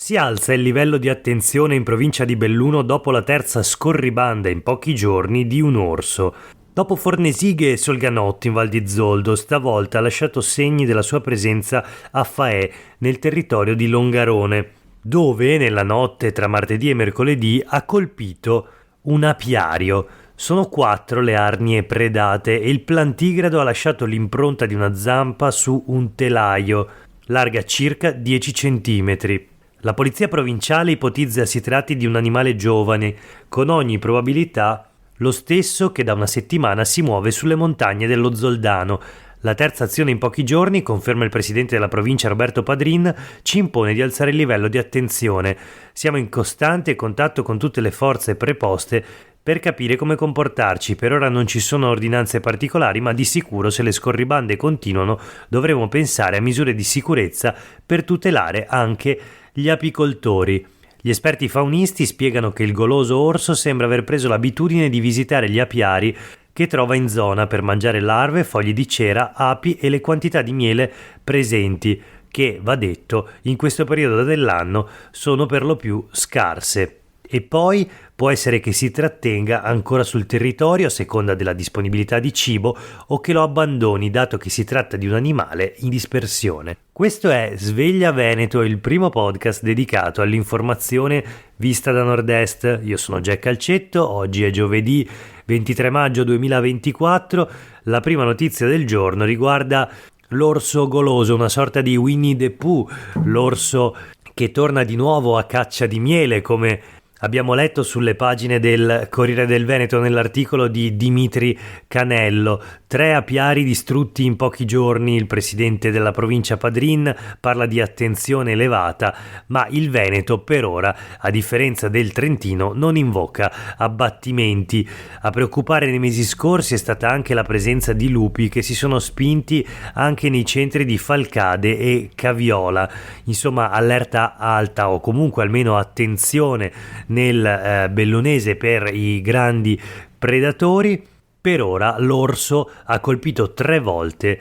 Si alza il livello di attenzione in provincia di Belluno dopo la terza scorribanda in pochi giorni di un orso. Dopo Fornesighe e Solganotti in Val di Zoldo, stavolta ha lasciato segni della sua presenza a Faè, nel territorio di Longarone, dove nella notte tra martedì e mercoledì ha colpito un apiario. Sono 4 le arnie predate e il plantigrado ha lasciato l'impronta di una zampa su un telaio, larga circa 10 centimetri. La polizia provinciale ipotizza si tratti di un animale giovane, con ogni probabilità lo stesso che da una settimana si muove sulle montagne dello Zoldano. La terza azione in pochi giorni, conferma il presidente della provincia Roberto Padrin, ci impone di alzare il livello di attenzione. Siamo in costante contatto con tutte le forze preposte per capire come comportarci. Per ora non ci sono ordinanze particolari, ma di sicuro se le scorribande continuano dovremo pensare a misure di sicurezza per tutelare anche gli apicoltori. Gli esperti faunisti spiegano che il goloso orso sembra aver preso l'abitudine di visitare gli apiari che trova in zona per mangiare larve, fogli di cera, api e le quantità di miele presenti, che, va detto, in questo periodo dell'anno sono per lo più scarse. E poi può essere che si trattenga ancora sul territorio a seconda della disponibilità di cibo o che lo abbandoni, dato che si tratta di un animale in dispersione. Questo è Sveglia Veneto, il primo podcast dedicato all'informazione vista da nord-est. Io sono Jack Calcetto, oggi è giovedì 23 maggio 2024. La prima notizia del giorno riguarda l'orso goloso, una sorta di Winnie the Pooh, l'orso che torna di nuovo a caccia di miele, come abbiamo letto sulle pagine del Corriere del Veneto nell'articolo di Dimitri Canello. 3 apiari distrutti in pochi giorni. Il presidente della provincia Padrin parla di attenzione elevata, ma il Veneto per ora, a differenza del Trentino, non invoca abbattimenti. A preoccupare nei mesi scorsi è stata anche la presenza di lupi che si sono spinti anche nei centri di Falcade e Caviola. Insomma, allerta alta o comunque almeno attenzione nel bellunese per i grandi predatori. Per ora l'orso ha colpito 3 volte,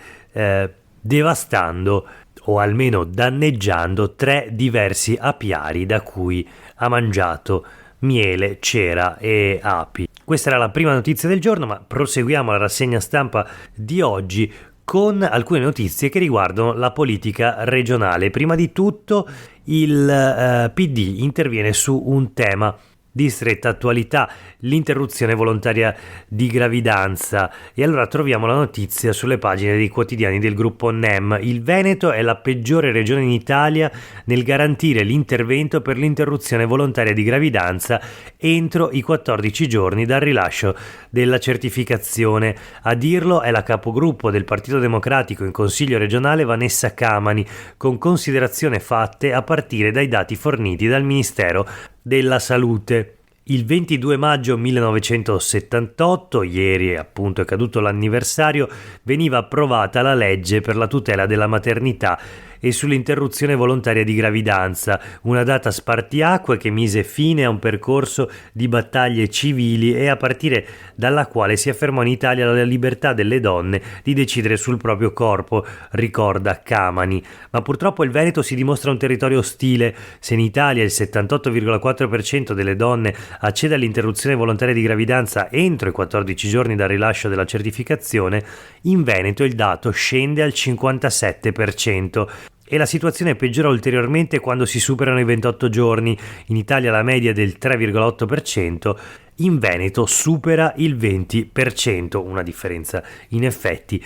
devastando o almeno danneggiando 3 diversi apiari da cui ha mangiato miele, cera e api. Questa era la prima notizia del giorno, ma proseguiamo la rassegna stampa di oggi con alcune notizie che riguardano la politica regionale. Prima di tutto il PD interviene su un tema di stretta attualità, l'interruzione volontaria di gravidanza. E allora troviamo la notizia sulle pagine dei quotidiani del gruppo NEM. Il Veneto è la peggiore regione in Italia nel garantire l'intervento per l'interruzione volontaria di gravidanza entro i 14 giorni dal rilascio della certificazione. A dirlo è la capogruppo del Partito Democratico in Consiglio regionale Vanessa Camani, con considerazioni fatte a partire dai dati forniti dal Ministero della Salute. Il 22 maggio 1978, ieri appunto è caduto l'anniversario, veniva approvata la legge per la tutela della maternità e sull'interruzione volontaria di gravidanza, una data spartiacque che mise fine a un percorso di battaglie civili e a partire dalla quale si affermò in Italia la libertà delle donne di decidere sul proprio corpo, ricorda Camani. Ma purtroppo il Veneto si dimostra un territorio ostile. Se in Italia il 78,4% delle donne accede all'interruzione volontaria di gravidanza entro i 14 giorni dal rilascio della certificazione, in Veneto il dato scende al 57%. E la situazione peggiora ulteriormente quando si superano i 28 giorni. In Italia la media è del 3,8%, in Veneto supera il 20%, una differenza in effetti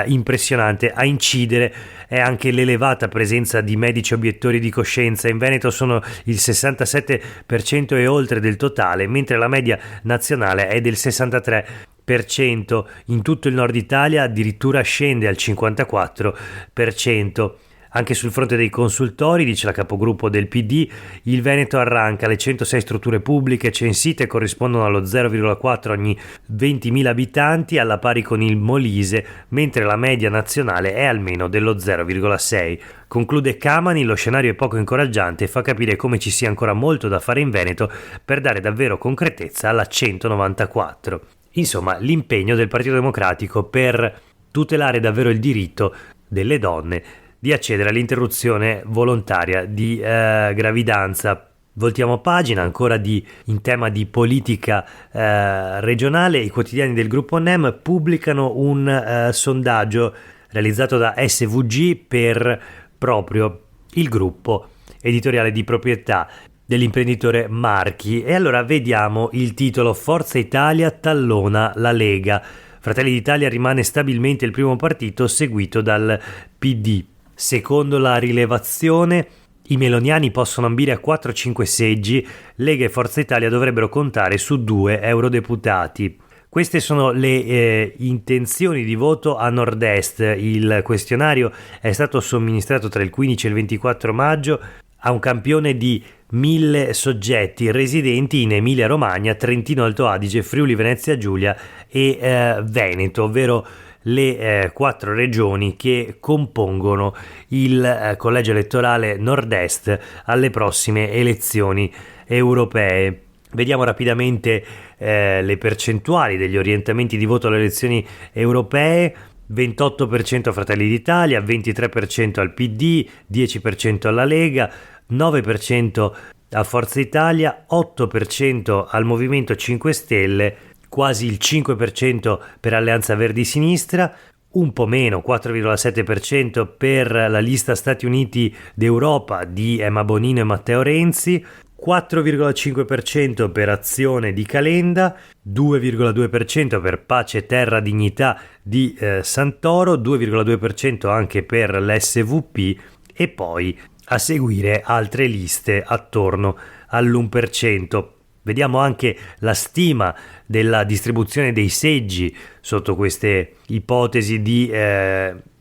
impressionante. A incidere è anche l'elevata presenza di medici obiettori di coscienza. In Veneto sono il 67% e oltre del totale, mentre la media nazionale è del 63%. In tutto il nord Italia addirittura scende al 54%. Anche sul fronte dei consultori, dice la capogruppo del PD, il Veneto arranca. Le 106 strutture pubbliche censite corrispondono allo 0,4 ogni 20.000 abitanti, alla pari con il Molise, mentre la media nazionale è almeno dello 0,6. Conclude Camani, lo scenario è poco incoraggiante e fa capire come ci sia ancora molto da fare in Veneto per dare davvero concretezza alla 194. Insomma, l'impegno del Partito Democratico per tutelare davvero il diritto delle donne di accedere all'interruzione volontaria di gravidanza. Voltiamo pagina, ancora in tema di politica regionale. I quotidiani del gruppo NEM pubblicano un sondaggio realizzato da SVG per proprio il gruppo editoriale di proprietà dell'imprenditore Marchi. E allora vediamo il titolo: Forza Italia tallona la Lega. Fratelli d'Italia rimane stabilmente il primo partito, seguito dal PD. Secondo la rilevazione, i meloniani possono ambire a 4-5 seggi, Lega e Forza Italia dovrebbero contare su 2 eurodeputati. Queste sono le intenzioni di voto a nord-est. Il questionario è stato somministrato tra il 15 e il 24 maggio a un campione di 1000 soggetti residenti in Emilia-Romagna, Trentino Alto Adige, Friuli Venezia Giulia e Veneto, ovvero le 4 regioni che compongono il collegio elettorale nord-est alle prossime elezioni europee. Vediamo rapidamente le percentuali degli orientamenti di voto alle elezioni europee. 28% a Fratelli d'Italia, 23% al PD, 10% alla Lega, 9% a Forza Italia, 8% al Movimento 5 Stelle, quasi il 5% per Alleanza Verdi-Sinistra, un po' meno, 4,7% per la lista Stati Uniti d'Europa di Emma Bonino e Matteo Renzi, 4,5% per Azione di Calenda, 2,2% per Pace Terra Dignità di Santoro, 2,2% anche per l'SVP e poi a seguire altre liste attorno all'1%. Vediamo anche la stima della distribuzione dei seggi sotto queste ipotesi di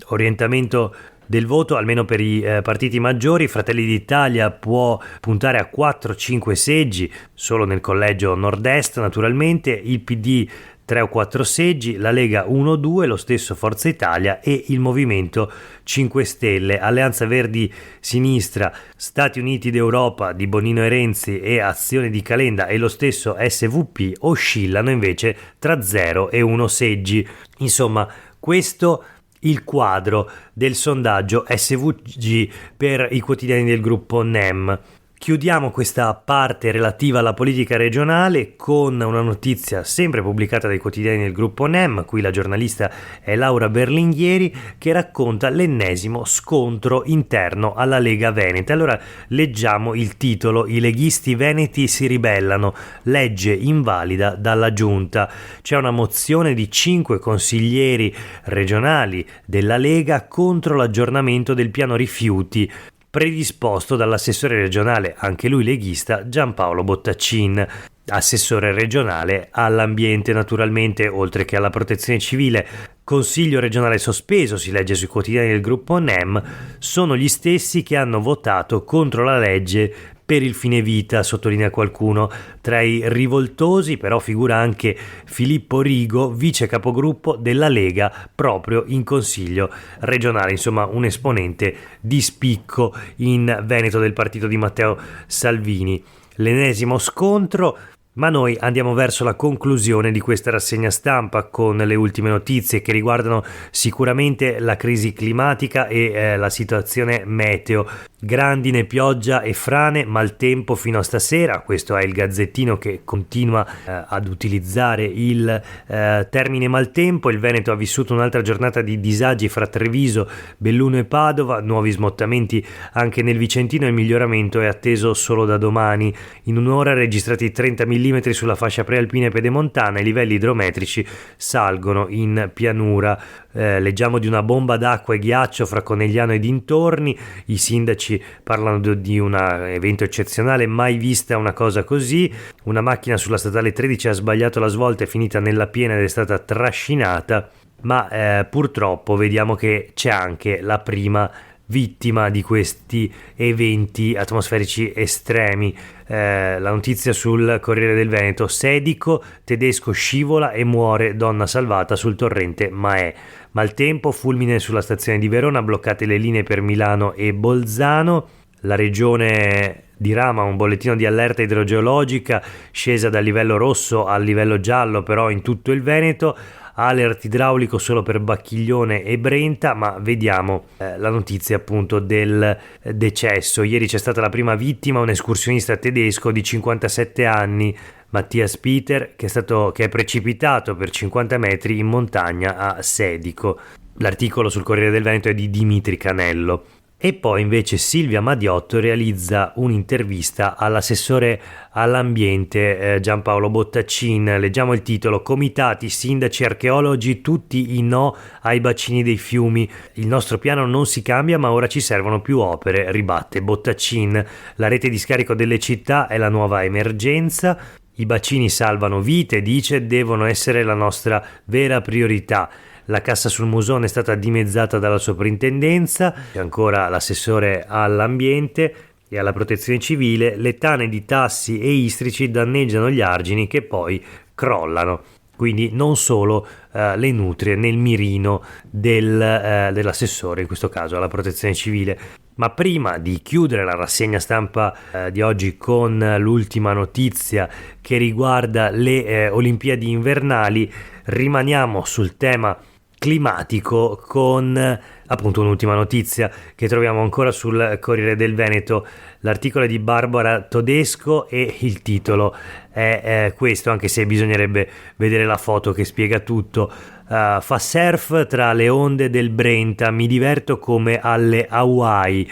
orientamento del voto, almeno per i partiti maggiori. Fratelli d'Italia può puntare a 4-5 seggi solo nel collegio nord-est, naturalmente, il PD 3 o 4 seggi, la Lega 1-2, lo stesso Forza Italia e il Movimento 5 Stelle. Alleanza Verdi Sinistra, Stati Uniti d'Europa di Bonino e Renzi e Azione di Calenda e lo stesso SVP oscillano invece tra 0 e 1 seggi. Insomma, questo il quadro del sondaggio SVG per i quotidiani del gruppo NEM. Chiudiamo questa parte relativa alla politica regionale con una notizia sempre pubblicata dai quotidiani del gruppo NEM. Qui la giornalista è Laura Berlinghieri, che racconta l'ennesimo scontro interno alla Lega Veneta. Allora leggiamo il titolo: I leghisti veneti si ribellano, legge invalida dalla giunta. C'è una mozione di 5 consiglieri regionali della Lega contro l'aggiornamento del piano rifiuti predisposto dall'assessore regionale, anche lui leghista, Giampaolo Bottaccin, assessore regionale all'ambiente naturalmente, oltre che alla protezione civile. Consiglio regionale sospeso, si legge sui quotidiani del gruppo NEM, sono gli stessi che hanno votato contro la legge per il fine vita, sottolinea qualcuno. Tra i rivoltosi però figura anche Filippo Rigo, vice capogruppo della Lega proprio in consiglio regionale, insomma un esponente di spicco in Veneto del partito di Matteo Salvini. L'ennesimo scontro, ma noi andiamo verso la conclusione di questa rassegna stampa con le ultime notizie che riguardano sicuramente la crisi climatica e la situazione meteo. Grandine, pioggia e frane, maltempo fino a stasera. Questo è il Gazzettino che continua ad utilizzare il termine maltempo. Il Veneto ha vissuto un'altra giornata di disagi fra Treviso, Belluno e Padova, nuovi smottamenti anche nel Vicentino e il miglioramento è atteso solo da domani. In un'ora registrati 30 mm sulla fascia prealpina e pedemontana, i livelli idrometrici salgono in pianura. Leggiamo di una bomba d'acqua e ghiaccio fra Conegliano e dintorni. I sindaci parlano di un evento eccezionale, mai vista una cosa così. Una macchina sulla statale 13 ha sbagliato la svolta, è finita nella piena ed è stata trascinata, ma purtroppo vediamo che c'è anche la prima vittima di questi eventi atmosferici estremi. La notizia sul Corriere del Veneto: Sedico, tedesco scivola e muore, donna salvata sul torrente Maè. Maltempo, fulmine sulla stazione di Verona, bloccate le linee per Milano e Bolzano. La regione dirama un bollettino di allerta idrogeologica, scesa dal livello rosso al livello giallo però in tutto il Veneto. alert idraulico solo per Bacchiglione e Brenta, ma vediamo la notizia appunto del decesso. Ieri c'è stata la prima vittima, un escursionista tedesco di 57 anni, Mattias Peter, che è precipitato per 50 metri in montagna a Sedico. L'articolo sul Corriere del Veneto è di Dimitri Canello. E poi invece Silvia Madiotto realizza un'intervista all'assessore all'ambiente Giampaolo Bottaccin. Leggiamo il titolo: comitati, sindaci, archeologi, tutti i no ai bacini dei fiumi. Il nostro piano non si cambia, ma ora ci servono più opere, ribatte Bottaccin. La rete di scarico delle città è la nuova emergenza. I bacini salvano vite, dice, devono essere la nostra vera priorità. La cassa sul Musone è stata dimezzata dalla soprintendenza. E ancora l'assessore all'ambiente e alla protezione civile: le tane di tassi e istrici danneggiano gli argini che poi crollano. Quindi non solo le nutrie nel mirino dell'assessore, in questo caso alla protezione civile. Ma prima di chiudere la rassegna stampa di oggi con l'ultima notizia che riguarda le Olimpiadi invernali, rimaniamo sul tema climatico con appunto un'ultima notizia che troviamo ancora sul Corriere del Veneto. L'articolo è di Barbara Todesco e il titolo è questo, anche se bisognerebbe vedere la foto che spiega tutto. Fa surf tra le onde del Brenta, mi diverto come alle Hawaii.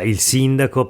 Il sindaco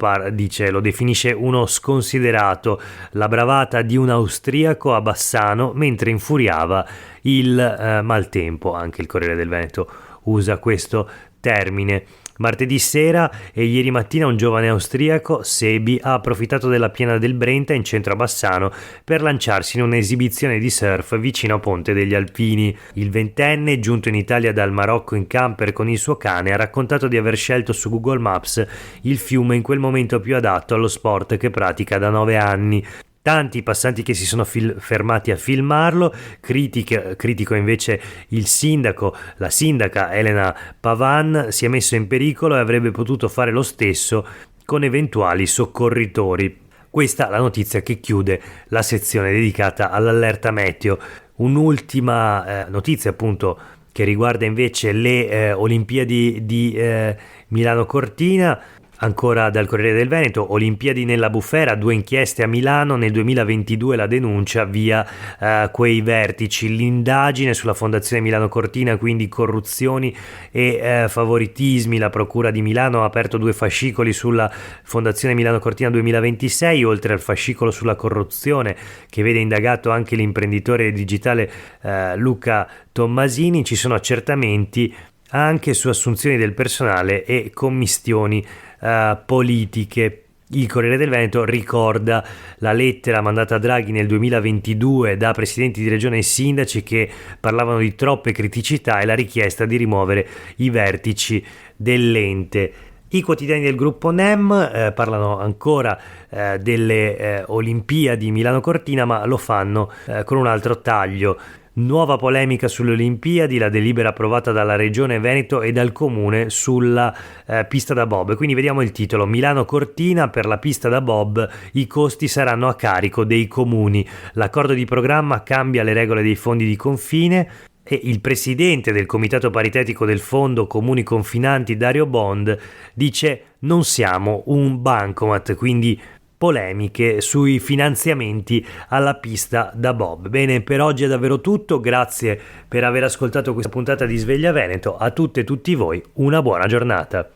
lo definisce uno sconsiderato, la bravata di un austriaco a Bassano mentre infuriava il maltempo. Anche il Corriere del Veneto usa questo termine. Martedì sera e ieri mattina un giovane austriaco, Sebi, ha approfittato della piena del Brenta in centro a Bassano per lanciarsi in un'esibizione di surf vicino a Ponte degli Alpini. Il ventenne, giunto in Italia dal Marocco in camper con il suo cane, ha raccontato di aver scelto su Google Maps il fiume in quel momento più adatto allo sport che pratica da 9 anni. Tanti i passanti che si sono fermati a filmarlo. Critico invece il sindaco. La sindaca Elena Pavan si è messo in pericolo e avrebbe potuto fare lo stesso con eventuali soccorritori. Questa è la notizia che chiude la sezione dedicata all'allerta meteo. Un'ultima notizia appunto che riguarda invece le Olimpiadi di Milano Cortina. Ancora dal Corriere del Veneto: Olimpiadi nella bufera, 2 inchieste a Milano, nel 2022 la denuncia via quei vertici, l'indagine sulla Fondazione Milano Cortina, quindi corruzioni e favoritismi. La Procura di Milano ha aperto 2 fascicoli sulla Fondazione Milano Cortina 2026, oltre al fascicolo sulla corruzione che vede indagato anche l'imprenditore digitale Luca Tommasini. Ci sono accertamenti anche su assunzioni del personale e commistioni politiche. Il Corriere del Veneto ricorda la lettera mandata a Draghi nel 2022 da presidenti di regione e sindaci che parlavano di troppe criticità e la richiesta di rimuovere i vertici dell'ente. I quotidiani del gruppo NEM parlano ancora delle Olimpiadi Milano Cortina, ma lo fanno con un altro taglio. Nuova polemica sulle Olimpiadi, la delibera approvata dalla Regione Veneto e dal Comune sulla pista da bob. Quindi vediamo il titolo: Milano Cortina, per la pista da bob i costi saranno a carico dei comuni. L'accordo di programma cambia le regole dei fondi di confine e il presidente del comitato paritetico del Fondo Comuni Confinanti, Dario Bond, dice: non siamo un bancomat, quindi polemiche sui finanziamenti alla pista da bob. Bene, per oggi è davvero tutto, grazie per aver ascoltato questa puntata di Sveglia Veneto. A tutte e tutti voi una buona giornata.